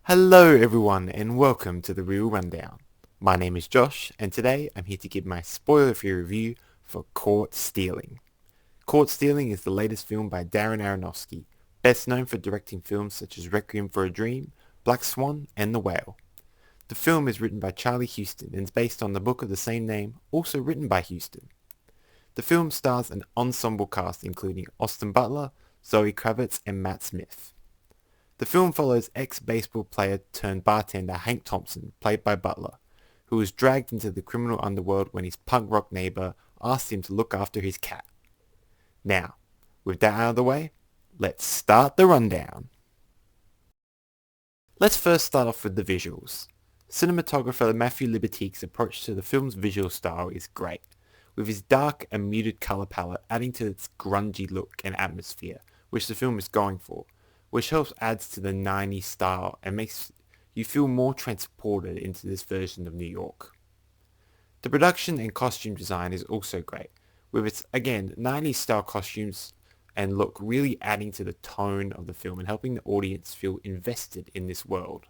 Hello everyone and welcome to the Real Rundown. My name is Josh and today I'm here to give my spoiler-free review for Caught Stealing. Caught Stealing is the latest film by Darren Aronofsky, best known for directing films such as Requiem for a Dream, Black Swan and The Whale. The film is written by Charlie Huston and is based on the book of the same name, also written by Huston. The film stars an ensemble cast including Austin Butler, Zoe Kravitz and Matt Smith. The film follows ex-baseball player turned bartender Hank Thompson, played by Butler, who was dragged into the criminal underworld when his punk rock neighbor asked him to look after his cat. Now, with that out of the way, let's start the rundown. Let's first start off with the visuals. Cinematographer Matthew Liberty's approach to the film's visual style is great, with his dark and muted color palette adding to its grungy look and atmosphere, which the film is going for, which helps adds to the 90s style and makes you feel more transported into this version of New York. The production and costume design is also great, with its, again, 90s style costumes and look really adding to the tone of the film and helping the audience feel invested in this world.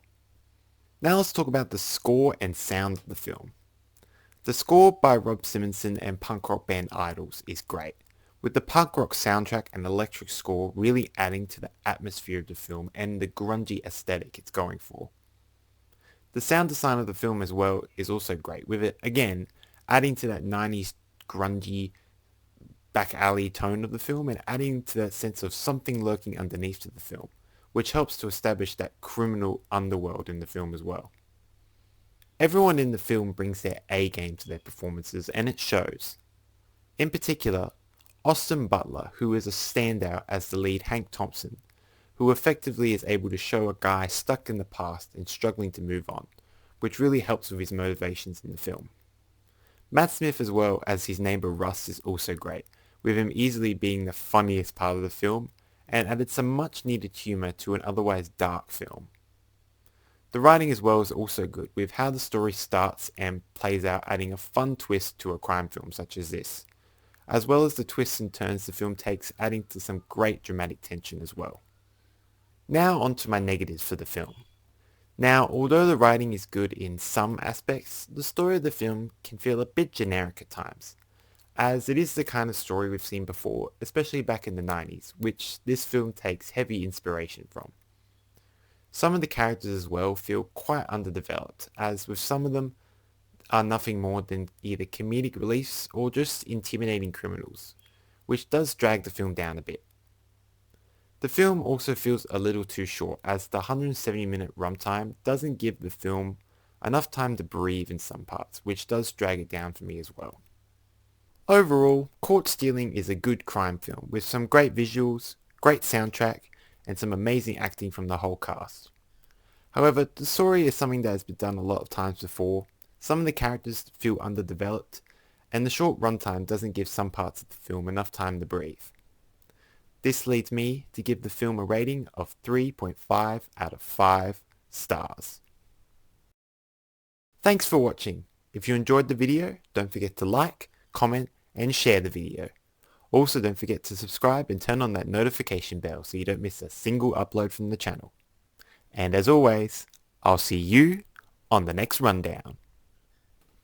Now let's talk about the score and sound of the film. The score by Rob Simonson and punk rock band Idols is great, with the punk rock soundtrack and electric score really adding to the atmosphere of the film and the grungy aesthetic it's going for. The sound design of the film as well is also great, with it, again, adding to that 90s grungy back alley tone of the film and adding to that sense of something lurking underneath to the film, which helps to establish that criminal underworld in the film as well. Everyone in the film brings their A game to their performances and it shows. In particular, Austin Butler, who is a standout as the lead Hank Thompson, who effectively is able to show a guy stuck in the past and struggling to move on, which really helps with his motivations in the film. Matt Smith as well as his neighbor Russ is also great, with him easily being the funniest part of the film and added some much needed humor to an otherwise dark film. The writing as well is also good, with how the story starts and plays out adding a fun twist to a crime film such as this, as well as the twists and turns the film takes adding to some great dramatic tension as well. Now on to my negatives for the film. Now, although the writing is good in some aspects, the story of the film can feel a bit generic at times, as it is the kind of story we've seen before, especially back in the 90s, which this film takes heavy inspiration from. Some of the characters as well feel quite underdeveloped, as with some of them are nothing more than either comedic reliefs or just intimidating criminals, which does drag the film down a bit. The film also feels a little too short, as the 170-minute runtime doesn't give the film enough time to breathe in some parts, which does drag it down for me as well. Overall, Caught Stealing is a good crime film with some great visuals, great soundtrack, and some amazing acting from the whole cast. However, the story is something that has been done a lot of times before. Some of the characters feel underdeveloped, and the short runtime doesn't give some parts of the film enough time to breathe. This leads me to give the film a rating of 3.5 out of 5 stars. Thanks for watching. If you enjoyed the video, don't forget to like, comment, and share the video. Also, don't forget to subscribe and turn on that notification bell so you don't miss a single upload from the channel. And as always, I'll see you on the next rundown.